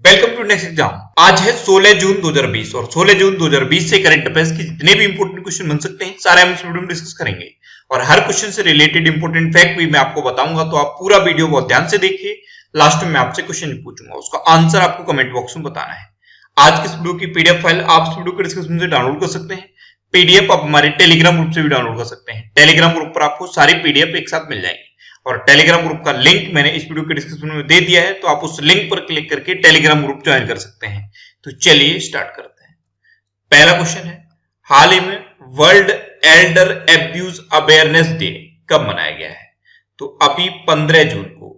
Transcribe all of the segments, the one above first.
Welcome to next exam. आज है 16 जून 2020 और 16 जून 2020 से करंट अफेयर्स के जितने भी इंपोर्टेंट क्वेश्चन बन सकते हैं सारे हम इस वीडियो में डिस्कस करेंगे और हर क्वेश्चन से रिलेटेड इंपोर्टेंट फैक्ट भी मैं आपको बताऊंगा, तो आप पूरा वीडियो बहुत ध्यान से देखिए। लास्ट में मैं आपसे क्वेश्चन पूछूंगा, उसका आंसर आपको कमेंट बॉक्स में बताना है। आज की इस वीडियो की पीडीएफ फाइल आप इस वीडियो के डिस्क्रिप्शन से डाउनलोड कर सकते हैं। पीडीएफ आप हमारे टेलीग्राम ग्रुप से भी डाउनलोड कर सकते हैं। टेलीग्राम ग्रुप पर आपको सारी पीडीएफ एक साथ मिल जाएंगी और टेलीग्राम ग्रुप का लिंक मैंने इस वीडियो के डिस्क्रिप्शन में दे दिया है, तो आप उस लिंक पर क्लिक करके टेलीग्राम ग्रुप ज्वाइन कर सकते हैं। तो चलिए स्टार्ट करते हैं। पहला क्वेश्चन है, हाल ही में world Elder abuse awareness day कब मनाया गया है? तो अभी 15 जून को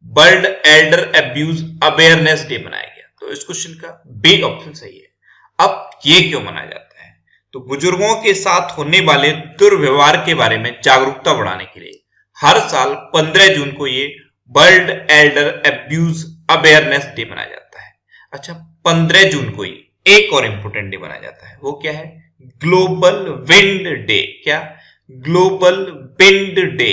world Elder abuse awareness day मनाया गया। तो इस क्वेश्चन का बी ऑप्शन सही है। अब ये क्यों मनाया जाता है? तो बुजुर्गों के साथ होने वाले दुर्व्यवहार के बारे में जागरूकता बढ़ाने के लिए हर साल 15 जून को ये world Elder abuse awareness day मनाया जाता है। अच्छा, 15 जून को ही एक और इंपोर्टेंट डे मनाया जाता है, वो क्या है? Global wind day. क्या? Global wind day.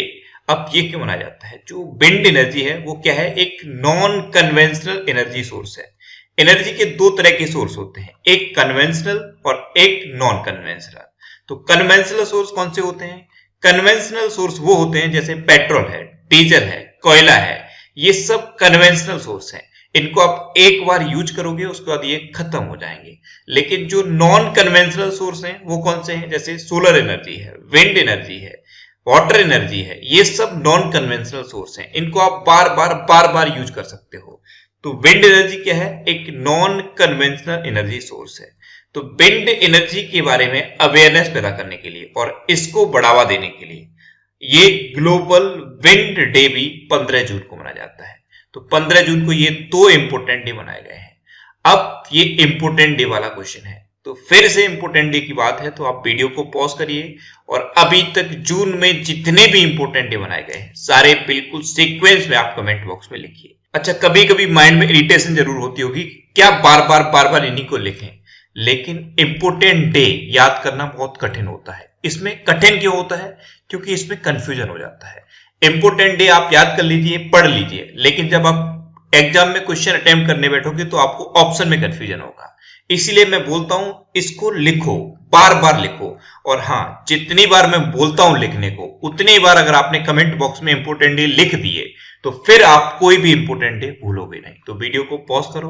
अब ये क्यों मनाया जाता है? जो विंड एनर्जी है वो क्या है? एक नॉन कन्वेंशनल एनर्जी सोर्स है। एनर्जी के दो तरह के सोर्स होते हैं, एक कन्वेंशनल और एक नॉन कन्वेंशनल। तो कन्वेंशनल सोर्स कौन से होते हैं? कन्वेंशनल सोर्स वो होते हैं जैसे पेट्रोल है, डीजल है, कोयला है, ये सब कन्वेंशनल सोर्स हैं। इनको आप एक बार यूज करोगे उसके बाद ये खत्म हो जाएंगे। लेकिन जो नॉन कन्वेंशनल सोर्स हैं वो कौन से हैं? जैसे सोलर एनर्जी है, विंड एनर्जी है, वाटर एनर्जी है, ये सब नॉन कन्वेंशनल सोर्स हैं। इनको आप बार बार यूज कर सकते हो। तो विंड एनर्जी क्या है? एक नॉन कन्वेंशनल एनर्जी सोर्स है। तो विंड एनर्जी के बारे में अवेयरनेस पैदा करने के लिए और इसको बढ़ावा देने के लिए ये ग्लोबल विंड डे भी 15 जून को मनाया जाता है। तो 15 जून को ये दो इंपोर्टेंट डे मनाए गए हैं। अब ये इंपोर्टेंट डे वाला क्वेश्चन है, तो फिर से इंपोर्टेंट डे की बात है तो आप वीडियो को पॉज करिए और अभी तक जून में जितने भी इंपोर्टेंट डे बनाए गए हैं सारे बिल्कुल सीक्वेंस में आप कमेंट बॉक्स में लिखिए। अच्छा, कभी कभी माइंड में इरिटेशन जरूर होती होगी, क्या बार बार इन्हीं को लिखें, लेकिन इंपोर्टेंट डे याद करना बहुत कठिन होता है। इसमें कठिन क्यों होता है? क्योंकि इसमें कंफ्यूजन हो जाता है। इंपोर्टेंट डे आप याद कर लीजिए, पढ़ लीजिए, लेकिन जब आप एग्जाम में क्वेश्चन अटेम्प्ट करने बैठोगे तो आपको ऑप्शन में कंफ्यूजन होगा। इसीलिए मैं बोलता हूं इसको लिखो, बार लिखो। और हाँ, जितनी बार मैं बोलता हूं लिखने को उतनी बार अगर आपने कमेंट बॉक्स में इंपोर्टेंट डे लिख दिए तो फिर आप कोई भी इंपोर्टेंट डे भूलोगे नहीं। तो वीडियो को पॉज करो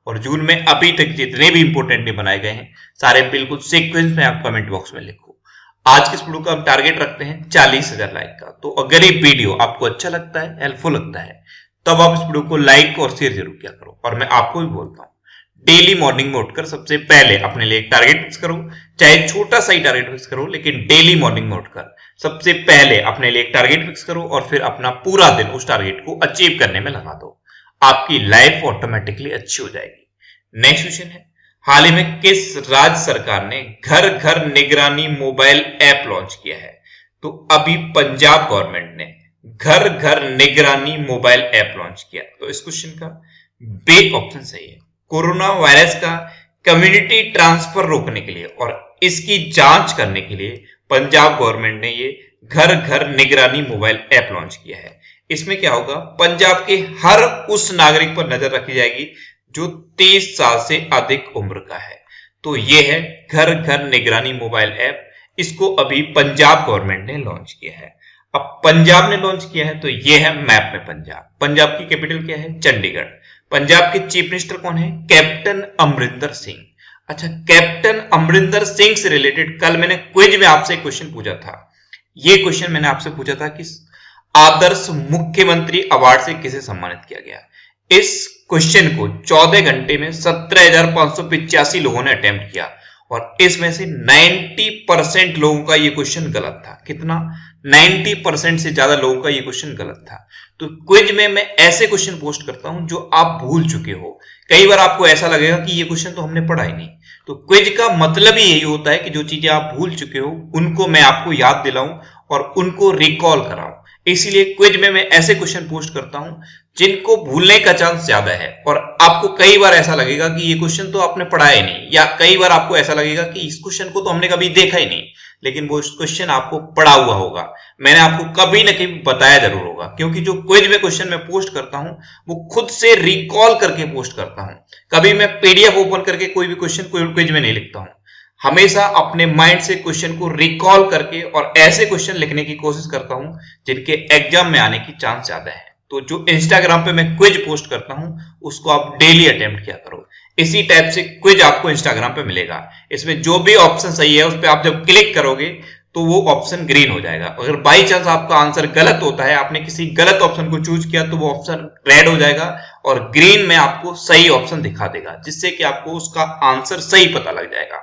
और जून में अभी तक जितने भी इंपोर्टेंट डे बनाए गए हैं सारे बिल्कुल सीक्वेंस में आप कमेंट बॉक्स में लिखो। आज के इस वीडियो का हम टारगेट रखते हैं 40,000 लाइक का। तो अगर ये वीडियो आपको अच्छा लगता है, हेल्पफुल लगता है, तब आप इस वीडियो को लाइक और शेयर जरूर किया करो। और मैं आपको भी बोलता हूं, डेली मॉर्निंग में उठकर सबसे पहले अपने लिए एक टारगेट फिक्स करो, चाहे छोटा सा ही टारगेट फिक्स करो, लेकिन डेली मॉर्निंग में उठकर सबसे पहले अपने लिए एक टारगेट फिक्स करो और फिर अपना पूरा दिन उस टारगेट को अचीव करने में लगा दो। आपकी लाइफ ऑटोमेटिकली अच्छी हो जाएगी। नेक्स्ट क्वेश्चन है, हाल ही में किस राज्य सरकार ने घर घर निगरानी मोबाइल ऐप लॉन्च किया है? तो अभी पंजाब गवर्नमेंट ने घर घर निगरानी मोबाइल ऐप लॉन्च किया। तो इस क्वेश्चन का बी ऑप्शन सही है। कोरोना वायरस का कम्युनिटी ट्रांसफर रोकने के लिए और इसकी जांच करने के लिए पंजाब गवर्नमेंट ने ये घर घर निगरानी मोबाइल ऐप लॉन्च किया है। इसमें क्या होगा? पंजाब के हर उस नागरिक पर नजर रखी जाएगी जो 30 साल से अधिक उम्र का है। तो ये है घर घर निगरानी मोबाइल ऐप। इसको अभी पंजाब गवर्नमेंट ने लॉन्च किया है। अब पंजाब ने लॉन्च किया है तो ये है मैप में पंजाब। पंजाब की कैपिटल क्या है? चंडीगढ़। पंजाब के चीफ मिनिस्टर कौन है? कैप्टन अमरिंदर सिंह। अच्छा, कैप्टन अमरिंदर सिंह से रिलेटेड कल मैंने क्विज में आपसे एक क्वेश्चन पूछा था। ये क्वेश्चन मैंने आपसे पूछा था कि आदर्श मुख्यमंत्री अवार्ड से किसे सम्मानित किया गया? इस क्वेश्चन को 14 घंटे में 17,585 लोगों ने अटेम्प्ट किया और इसमें से 90% लोगों का ये क्वेश्चन गलत था। कितना? 90% से ज्यादा लोगों का ये क्वेश्चन गलत था। तो क्विज में मैं ऐसे क्वेश्चन पोस्ट करता हूं जो आप भूल चुके हो। कई बार आपको ऐसा लगेगा कि ये क्वेश्चन तो हमने पढ़ा ही नहीं। तो क्विज का मतलब ही यही होता है कि जो चीजें आप भूल चुके हो उनको मैं आपको याद दिलाऊं और उनको रिकॉल कराऊं। इसीलिए क्विज में मैं ऐसे क्वेश्चन पोस्ट करता हूं जिनको भूलने का चांस ज्यादा है। और आपको कई बार ऐसा लगेगा कि ये क्वेश्चन तो आपने पढ़ा ही नहीं, या कई बार आपको ऐसा लगेगा कि इस क्वेश्चन को तो हमने कभी देखा ही नहीं। लेकिन वो क्वेश्चन आपको पड़ा हुआ होगा, मैंने आपको कभी ना कभी बताया जरूर होगा, क्योंकि जो क्विज में क्वेश्चन मैं पोस्ट करता हूं वो खुद से रिकॉल करके पोस्ट करता हूं। कभी मैं पीडीएफ ओपन करके कोई भी क्वेश्चन कोई क्विज में नहीं लिखता हूं, हमेशा अपने माइंड से क्वेश्चन को रिकॉल करके और ऐसे क्वेश्चन लिखने की कोशिश करता हूं जिनके एग्जाम में आने की चांस ज्यादा है। तो जो इंस्टाग्राम पे मैं क्विज पोस्ट करता हूं उसको आप डेली अटेम्प्ट किया करो। इसी टाइप से क्विज आपको इंस्टाग्राम पे मिलेगा, इसमें जो भी ऑप्शन सही है उस पर आप जब क्लिक करोगे तो वो ऑप्शन ग्रीन हो जाएगा। अगर बाई चांस आपका आंसर गलत होता है, आपने किसी गलत ऑप्शन को चूज किया, तो वो ऑप्शन रेड हो जाएगा और ग्रीन में आपको सही ऑप्शन दिखा देगा, जिससे कि आपको उसका आंसर सही पता लग जाएगा।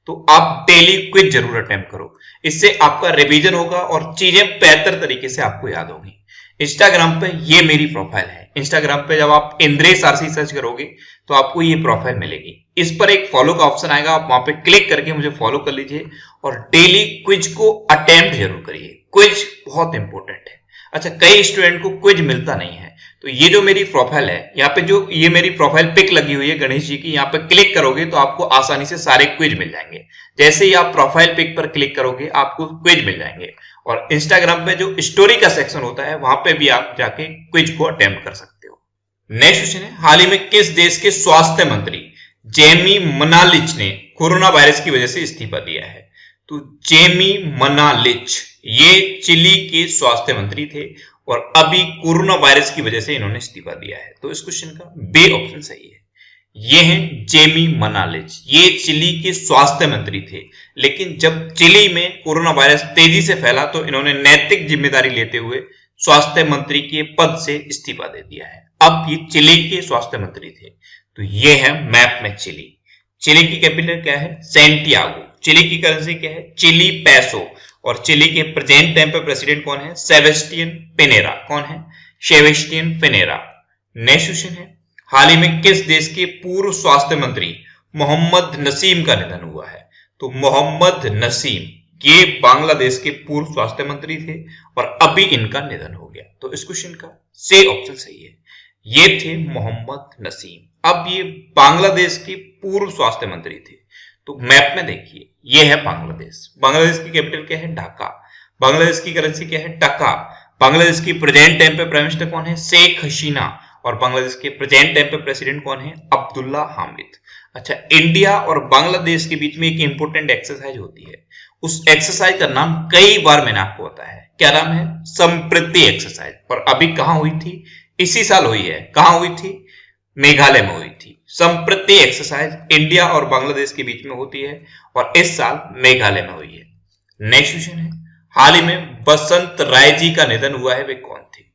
तो आप डेली क्विज जरूर अटेम्प्ट करो, इससे आपका रिवीजन होगा और चीजें बेहतर तरीके से आपको याद होगी। इंस्टाग्राम पे ये मेरी प्रोफाइल है। इंस्टाग्राम पे जब आप इंद्रेश आरसी सर्च करोगे तो आपको ये प्रोफाइल मिलेगी। इस पर एक फॉलो का ऑप्शन आएगा, आप वहां पे क्लिक करके मुझे फॉलो कर लीजिए और डेली क्विज को अटेम्प्ट जरूर करिए। क्विज बहुत इंपॉर्टेंट है। अच्छा, कई स्टूडेंट को क्विज मिलता नहीं है, तो ये जो मेरी प्रोफाइल है, यहाँ पे जो ये मेरी प्रोफाइल पिक लगी हुई है गणेश जी की, यहाँ पे क्लिक करोगे तो आपको आसानी से सारे क्विज मिल जाएंगे। जैसे ही आप प्रोफाइल पिक पर क्लिक करोगे आपको क्विज मिल जाएंगे। और इंस्टाग्राम पे जो स्टोरी का सेक्शन होता है वहां पे भी आप जाके क्विज को अटेम्प्ट कर सकते हो। नेक्स्ट क्वेश्चन है, हाल ही में किस देश के स्वास्थ्य मंत्री जेमी मनालिच ने कोरोना वायरस की वजह से इस्तीफा दिया है? तो जेमी मनालिच ये चिली के स्वास्थ्य मंत्री थे और अभी कोरोना वायरस की वजह से इन्होंने इस्तीफा दिया है। तो इस क्वेश्चन का बी ऑप्शन सही है। ये हैं जेमी मनालिच, ये चिली के स्वास्थ्य मंत्री थे, लेकिन जब चिली में कोरोना वायरस तेजी से फैला तो इन्होंने नैतिक जिम्मेदारी लेते हुए स्वास्थ्य मंत्री के पद से इस्तीफा दे दिया है। अब ये चिली के स्वास्थ्य मंत्री थे। तो ये है मैप में चिली। चिली की कैपिटल क्या है? सैंटियागो। चिली की करेंसी क्या है? चिली पैसो। और चिली के प्रेजेंट टाइम पे प्रेसिडेंट कौन है? Sebastian Pinera. कौन है? Sebastian Pinera. नेक्स्ट क्वेश्चन है, हाल ही में किस देश के पूर्व स्वास्थ्य मंत्री मोहम्मद नसीम का निधन हुआ है? तो मोहम्मद नसीम ये बांग्लादेश के पूर्व स्वास्थ्य मंत्री थे और अभी इनका निधन हो गया। तो इस क्वेश्चन का सी ऑप्शन सही है। ये थे मोहम्मद नसीम। अब ये बांग्लादेश के पूर्व स्वास्थ्य मंत्री थे। तो मैप में देखिए, ये है बांग्लादेश। बांग्लादेश की कैपिटल क्या है? ढाका। बांग्लादेश की करेंसी क्या है? टका। बांग्लादेश की प्रेजेंट टाइम पे प्राइम मिनिस्टर कौन है? शेख हसीना। और बांग्लादेश के प्रेजेंट टाइम पे प्रेसिडेंट कौन है? अब्दुल्ला हामिद। अच्छा, इंडिया और बांग्लादेश के बीच में एक इंपॉर्टेंट एक्सरसाइज होती है, उस एक्सरसाइज का नाम कई बार मैंने आपको बताया है। क्या नाम है? संप्रीति एक्सरसाइज। और अभी कहां हुई थी? इसी साल हुई है। कहां हुई थी? मेघालय में हुई थी। संप्रीति एक्सरसाइज इंडिया और बांग्लादेश के बीच में होती है और इस साल मेघालय में हुई है। नेक्स्ट क्वेश्चन है, हाल ही में बसंत राय जी का निधन हुआ है, वे कौन थे?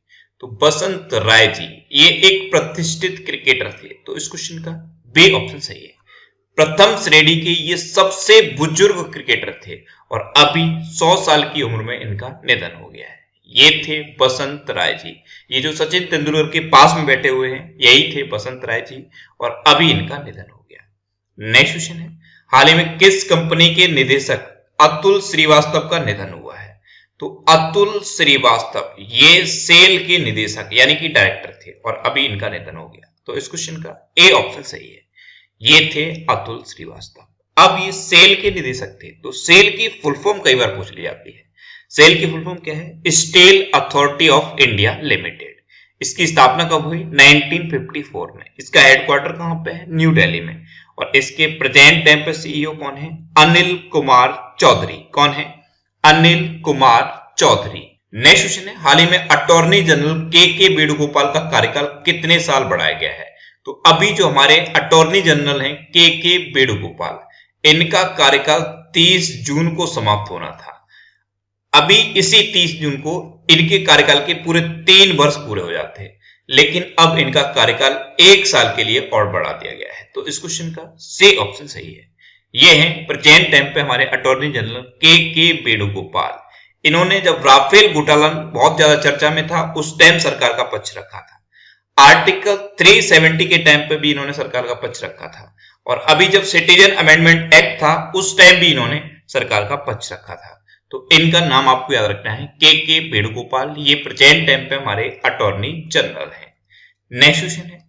तो बसंत राय जी ये एक प्रतिष्ठित क्रिकेटर थे। तो इस क्वेश्चन का बी ऑप्शन सही है। प्रथम श्रेणी के ये सबसे बुजुर्ग क्रिकेटर थे और अभी 100 साल की उम्र में इनका निधन हो गया है। ये थे बसंत राय जी। ये जो सचिन तेंदुलकर के पास में बैठे हुए हैं यही थे बसंत राय जी और अभी इनका निधन हो गया। नेक्स्ट क्वेश्चन है, हाल ही में किस कंपनी के निदेशक अतुल श्रीवास्तव का निधन हुआ है? तो अतुल श्रीवास्तव ये सेल के निदेशक यानी कि डायरेक्टर थे और अभी इनका निधन हो गया। तो इस क्वेश्चन का ए ऑप्शन सही है। ये थे अतुल श्रीवास्तव। अब ये सेल के निदेशक थे। तो सेल की फुल फॉर्म कई बार पूछ ली जाती है। सेल की फुल फॉर्म क्या है? Steel authority of India limited. इसकी स्थापना कब हुई? 1954 में। इसका हेडक्वार्टर कहां पे है? न्यू दिल्ली में। और इसके प्रेजेंट टाइम पे सीईओ कौन है? अनिल कुमार चौधरी। कौन है? अनिल कुमार चौधरी। नेक्स्ट क्वेश्चन है, हाल ही में अटॉर्नी जनरल के वेणुगोपाल का कार्यकाल कितने साल बढ़ाया गया है? तो अभी जो हमारे अटॉर्नी जनरल हैं के वेणुगोपाल, इनका कार्यकाल 30 जून को समाप्त होना था। अभी इसी 30 जून को इनके कार्यकाल के पूरे 3 वर्ष पूरे हो जाते हैं, लेकिन अब इनका कार्यकाल 1 साल के लिए और बढ़ा दिया गया है। तो इस क्वेश्चन का सी ऑप्शन सही है। ये हैं प्रेजेंट टाइम पे हमारे अटॉर्नी जनरल के वेणुगोपाल। इन्होंने जब राफेल घोटाला बहुत ज्यादा चर्चा में था उस टाइम सरकार का पक्ष रखा था। आर्टिकल 370 के टाइम पे भी इन्होंने सरकार का पक्ष रखा था और अभी जब सिटीजन अमेंडमेंट एक्ट था उस टाइम भी इन्होंने सरकार का पक्ष रखा था। तो इनका नाम आपको याद रखना है, के वेणुगोपाल। ये प्रेजेंट टाइम पे हमारे अटॉर्नी जनरल हैं। नेक्स्ट क्वेश्चन है,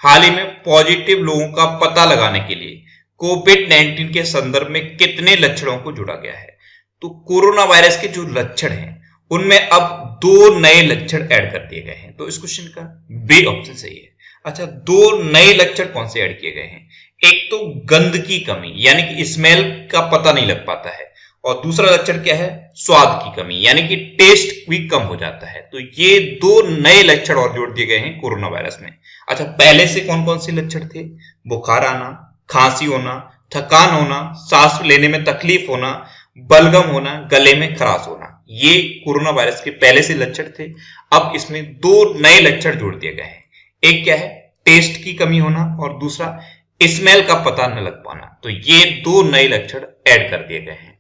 हाल ही में पॉजिटिव लोगों का पता लगाने के लिए कोविड-19 के संदर्भ में कितने लक्षणों को जोड़ा गया है? तो कोरोना वायरस के जो लक्षण हैं उनमें अब 2 नए लक्षण ऐड कर दिए गए हैं। तो इस क्वेश्चन का बी ऑप्शन सही है। अच्छा, 2 नए लक्षण कौन से ऐड किए गए हैं? एक तो गंध की कमी, यानी कि स्मेल का पता नहीं लग पाता है, और दूसरा लक्षण क्या है? स्वाद की कमी, यानी कि टेस्ट भी कम हो जाता है। तो ये 2 नए लक्षण और जोड़ दिए गए हैं कोरोना वायरस में। अच्छा, पहले से कौन कौन से लक्षण थे? बुखार आना, खांसी होना, थकान होना, सांस लेने में तकलीफ होना, बलगम होना, गले में खराश होना, ये कोरोना वायरस के पहले से लक्षण थे। अब इसमें 2 नए लक्षण जोड़ दिए गए हैं। एक क्या है? टेस्ट की कमी होना, और दूसरा स्मेल का पता न लग पाना। तो ये 2 नए लक्षण ऐड कर दिए गए हैं।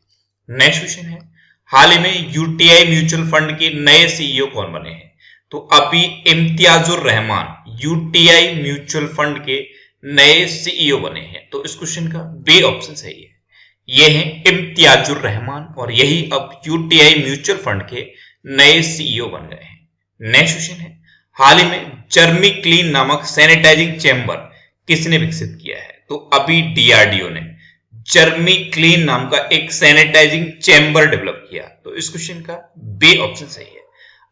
नेक्स्ट क्वेश्चन है, हाल ही में यूटीआई म्यूचुअल फंड के नए सीईओ कौन बने हैं? तो अभी Imtiazur Rahman UTI mutual fund के नए सीईओ बने हैं। तो इस क्वेश्चन का बी ऑप्शन सही है। ये हैं इम्तियाजुर रहमान, और यही अब यूटीआई म्यूचुअल फंड के नए सीईओ बन गए हैं। नेक्स्ट क्वेश्चन है, हाल ही में जर्मी क्लीन नामक सैनिटाइजिंग चेंबर किसने विकसित किया है? तो अभी डीआरडीओ ने जर्मी क्लीन नाम का एक सैनिटाइजिंग चेंबर डेवलप किया। तो इस क्वेश्चन का बी ऑप्शन सही है।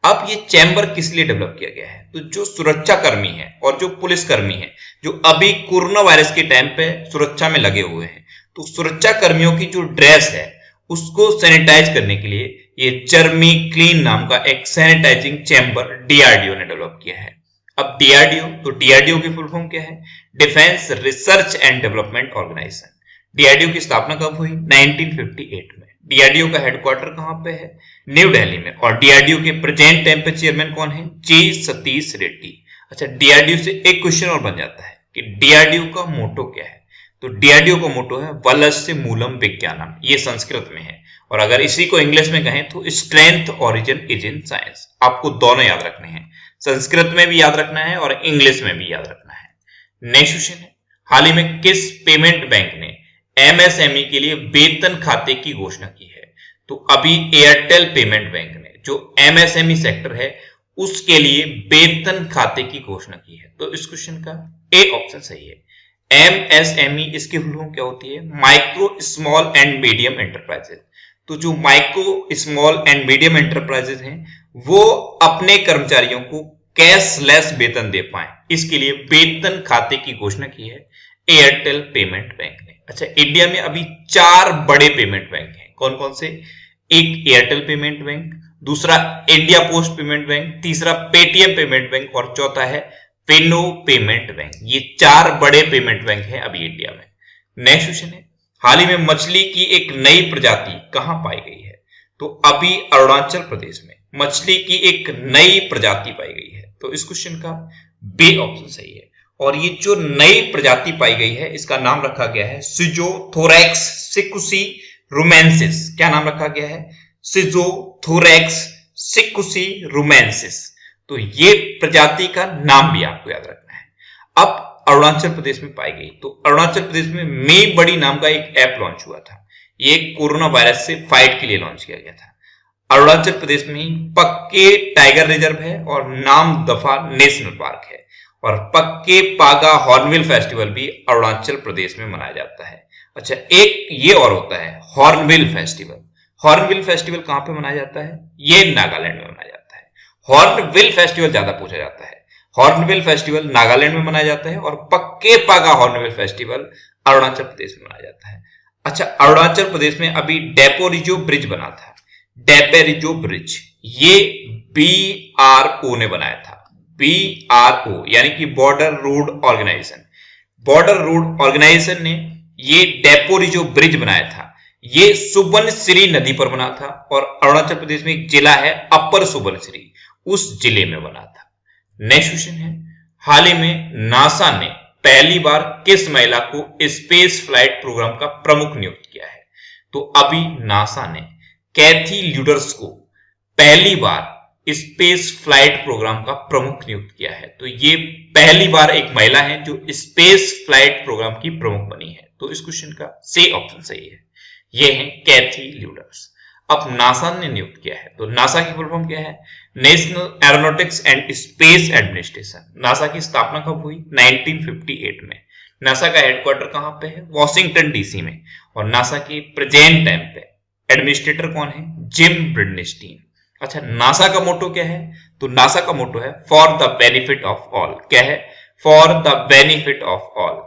अब ये चैम्बर किस लिए डेवलप किया गया है? तो जो सुरक्षा कर्मी है और जो पुलिस कर्मी है, जो अभी कोरोना वायरस के टाइम पे सुरक्षा में लगे हुए हैं, तो सुरक्षा कर्मियों की जो ड्रेस है उसको सैनिटाइज करने के लिए ये जर्मी क्लीन नाम का एक सैनिटाइजिंग चैम्बर डीआरडीओ ने डेवलप किया है। अब डीआरडीओ, तो डीआरडीओ की फुल फॉर्म क्या है? Defence Research and Development Organisation. DRDO की स्थापना कब हुई? 1958 में। डीआरडीओ का हेडक्वार्टर कहां पे है? न्यू दिल्ली में। और डीआरडीओ के प्रेजेंट टाइम पे चेयरमैन कौन है? जी सतीश रेड्डी। अच्छा, डीआरडीओ से एक क्वेश्चन और बन जाता है कि डीआरडीओ का मोटो क्या है? तो डीआरडीओ का मोटो है वलस्य मूलम विज्ञानम। ये संस्कृत में है, और अगर इसी को इंग्लिश में कहें तो strength origin is in science. आपको दोनों याद रखने हैं, संस्कृत में भी याद रखना है और इंग्लिश में भी याद रखना है। नेक्स्ट क्वेश्चन है, हाल ही में किस पेमेंट बैंक ने एमएसएमई के लिए वेतन खाते की घोषणा की है? तो अभी एयरटेल पेमेंट बैंक ने जो एमएसएमई सेक्टर है उसके लिए वेतन खाते की घोषणा की है। तो इस क्वेश्चन का ए ऑप्शन सही है। एमएसएमई, इसकी फुल फॉर्म क्या होती है? Micro small and medium enterprises. तो जो micro small and medium enterprises हैं वो अपने कर्मचारियों को कैशलेस वेतन दे पाए, इसके लिए वेतन खाते की घोषणा की है एयरटेल पेमेंट बैंक ने। अच्छा, इंडिया में अभी 4 बड़े पेमेंट बैंक हैं। कौन कौन से? एक एयरटेल पेमेंट बैंक, दूसरा इंडिया पोस्ट पेमेंट बैंक, तीसरा पेटीएम पेमेंट बैंक, और चौथा है फिनो पेमेंट बैंक। ये 4 बड़े पेमेंट बैंक हैं अभी इंडिया में। नेक्स्ट क्वेश्चन है, हाल ही में मछली की एक नई प्रजाति कहां पाई गई है? तो अभी अरुणाचल प्रदेश में मछली की एक नई प्रजाति पाई गई है। तो इस क्वेश्चन का बी ऑप्शन सही है। और ये जो नई प्रजाति पाई गई है इसका नाम रखा गया है सिजोथोरैक्स सिकुसी रुमेंसिस। क्या नाम रखा गया है? सिजोथोरैक्स सिकुसी रुमेंसिस। तो ये प्रजाति का नाम भी आपको याद रखना है। अब अरुणाचल प्रदेश में पाई गई, तो अरुणाचल प्रदेश में मी बड़ी नाम का एक ऐप लॉन्च हुआ था। ये कोरोना वायरस से फाइट के लिए लॉन्च किया गया था। अरुणाचल प्रदेश में ही पक्के टाइगर रिजर्व है और नाम दफा नेशनल पार्क है, और पक्के पागा हॉर्नबिल फेस्टिवल भी अरुणाचल प्रदेश में मनाया जाता है। अच्छा, एक ये और होता है हॉर्नबिल फेस्टिवल। हॉर्नबिल फेस्टिवल कहां पे मनाया जाता है? ये नागालैंड में मनाया जाता है। हॉर्नबिल फेस्टिवल ज्यादा पूछा जाता है। हॉर्नबिल फेस्टिवल नागालैंड में मनाया जाता है और पक्के पागा हॉर्नबिल फेस्टिवल अरुणाचल प्रदेश में मनाया जाता है। अच्छा, अरुणाचल प्रदेश में अभी डेपोरिजो ब्रिज बना था। डेपेरिजो ब्रिज ये BRO ने बनाया था। BRO यानी कि Border Road Organisation. Border Road Organisation ने ये डेपोरिजो ब्रिज बनाया था। ये सुबनसिरी नदी पर बना था, और अरुणाचल प्रदेश में एक जिला है अपर सुबनसिरी, उस जिले में बना था। नेक्स्ट क्वेश्चन है, हाल ही में नासा ने पहली बार किस महिला को स्पेस फ्लाइट प्रोग्राम का प्रमुख नियुक्त किया है? तो अभी नासा ने कैथी ल्यूडर्स को पहली बार स्पेस फ्लाइट प्रोग्राम का प्रमुख नियुक्त किया है। तो ये पहली बार एक महिला है जो स्पेस फ्लाइट प्रोग्राम की प्रमुख बनी है। तो इस क्वेश्चन का सी ऑप्शन सही है। ये है कैथी ल्यूडर्स। अब नासा ने नियुक्त किया है, तो नासा की फुल फॉर्म क्या है? National aeronautics and space administration. NASA की स्थापना कब हुई? 1958 में। नासा का हेडक्वार्टर कहां पे है? वॉशिंगटन DC में। और नासा की प्रेजेंट टाइम पे एडमिनिस्ट्रेटर कौन है? जिम ब्रिडनिस्टीन। अच्छा, नासा का मोटो क्या है? तो नासा का मोटो है for the benefit of all. क्या है? For the benefit of all.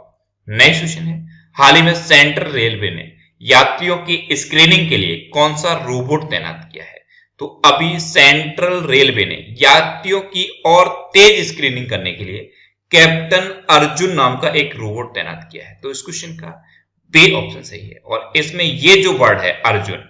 Next question है, हाल ही में सेंट्रल रेलवे ने यात्रियों की स्क्रीनिंग के लिए कौन सा रोबोट तैनात किया है? तो अभी सेंट्रल रेलवे ने यात्रियों की और तेज स्क्रीनिंग करने के लिए कैप्टन अर्जुन नाम का एक रोबोट तैनात किया है। तो इस क्वेश्चन का बी ऑप्शन सही है। और इसमें ये जो वर्ड है अर्जुन,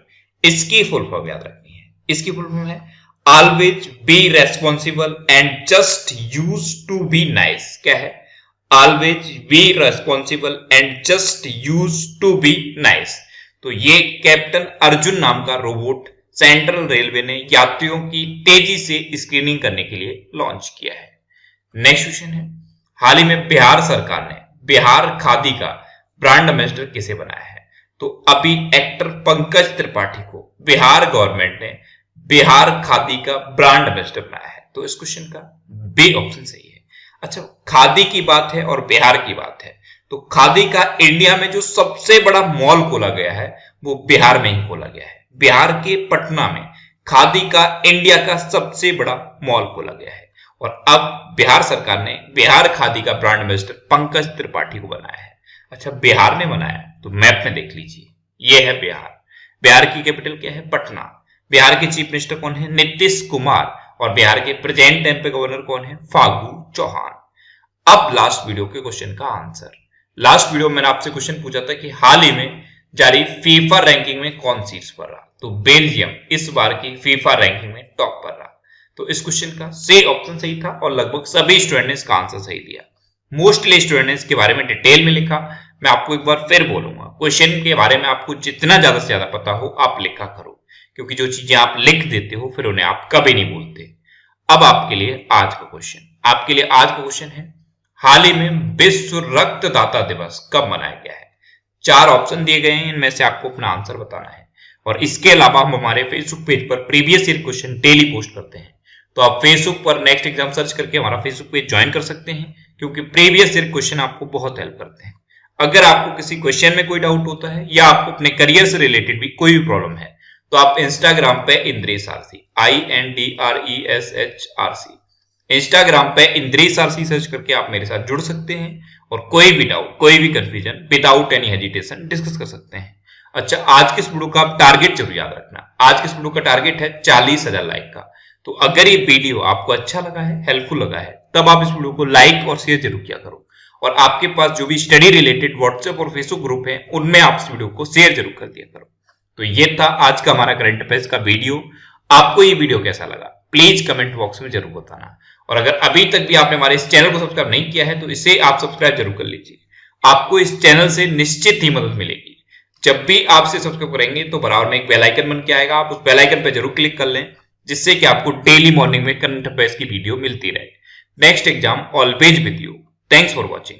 इसकी फुल फॉर्म याद रखनी है। इसकी फुल फॉर्म है always be responsible and just use to be nice. क्या है? Always be responsible and just use to be nice. तो ये कैप्टन अर्जुन नाम का रोबोट सेंट्रल रेलवे ने यात्रियों की तेजी से स्क्रीनिंग करने के लिए लॉन्च किया है। नेक्स्ट क्वेश्चन है, हाल ही में बिहार सरकार ने बिहार खादी का ब्रांड एम्बेसडर किसे बनाया है? तो अभी एक्टर पंकज त्रिपाठी को बिहार गवर्नमेंट ने बिहार खादी का ब्रांड एम्बेसडर बनाया है। तो इस क्वेश्चन का बी ऑप्शन सही है। अच्छा, खादी की बात है और बिहार की बात है, तो खादी का इंडिया में जो सबसे बड़ा मॉल खोला गया है वो बिहार में ही खोला गया है। बिहार के पटना में खादी का इंडिया का सबसे बड़ा मॉल खोला गया है। और अब बिहार सरकार ने बिहार खादी का ब्रांड एम्बेसडर पंकज त्रिपाठी को बनाया है। अच्छा, बिहार ने बनाया तो मैप में देख लीजिए, ये है बिहार। बिहार की कैपिटल क्या है? पटना। बिहार के चीफ मिनिस्टर कौन है? नीतीश कुमार। और बिहार के प्रेजेंट टाइम पे गवर्नर कौन है? फागू चौहान। अब लास्ट वीडियो के क्वेश्चन का आंसर। लास्ट वीडियो में मैंने आपसे क्वेश्चन पूछा था कि हाल ही में जारी फीफा रैंकिंग में कौन शीर्ष पर रहा? तो बेल्जियम इस बार की फीफा रैंकिंग में टॉप पर रहा। तो इस क्वेश्चन का सी ऑप्शन सही था और लगभग सभी स्टूडेंट ने इसका आंसर सही दिया। मोस्टली स्टूडेंट ने इसके बारे में डिटेल में लिखा। मैं आपको एक बार फिर बोलूंगा, क्वेश्चन के बारे में आपको जितना ज्यादा से ज्यादा पता हो आप लिखा करो, क्योंकि जो चीजें आप लिख देते हो फिर उन्हें आप कभी नहीं भूलते। अब आपके लिए आज का क्वेश्चन, आपके लिए आज का क्वेश्चन है, हाल ही में विश्व रक्तदाता दिवस कब मनाया गया है? 4 ऑप्शन दिए गए हैं, इनमें से आपको अपना आंसर बताना है। और इसके अलावा हम हमारे फेसबुक पेज पर previous year question daily post करते हैं, तो आप फेसबुक पर नेक्स्ट एग्जाम सर्च करके हमारा फेसबुक पेज ज्वाइन कर सकते हैं, क्योंकि प्रीवियस ईयर क्वेश्चन आपको बहुत हेल्प करते हैं। अगर आपको किसी क्वेश्चन में कोई डाउट होता है या आपको अपने करियर से रिलेटेड भी कोई भी प्रॉब्लम है, तो आप इंस्टाग्राम पे इंद्रेश आरसी INDRESHRC इंस्टाग्राम पे इंद्रेश आरसी सर्च करके आप मेरे साथ जुड़ सकते हैं और कोई भी डाउट, कोई भी confusion without any hesitation discuss कर सकते हैं। अच्छा, आज के इस वीडियो का आप टारगेट जरूर याद रखना। आज के इस वीडियो का टारगेट है 40,000 लाइक का। तो अगर ये वीडियो आपको अच्छा लगा है, हेल्पफुल लगा है, तब आप इस वीडियो को लाइक और शेयर जरूर किया करो। और आपके पास जो भी स्टडी रिलेटेड व्हाट्सएप और फेसबुक ग्रुप है, उनमें आप इस वीडियो को शेयर जरूर कर दिया करो। तो ये था आज का हमारा करंट अफेयर्स का वीडियो। आपको ये वीडियो कैसा लगा प्लीज कमेंट बॉक्स में जरूर बताना। और अगर अभी तक भी आपने हमारे इस चैनल को सब्सक्राइब नहीं किया है तो इसे आप सब्सक्राइब जरूर कर लीजिए। आपको इस चैनल से निश्चित ही मदद मिलेगी। जब भी आप इसे सब्सक्राइब करेंगे तो बराबर में एक बेल आइकन बन के आएगा, आप उस बेल आइकन पर जरूर क्लिक कर लें, जिससे कि आपको डेली मॉर्निंग में करंट अफेयर्स की वीडियो मिलती रहे। Next exam always with you. Thanks for watching.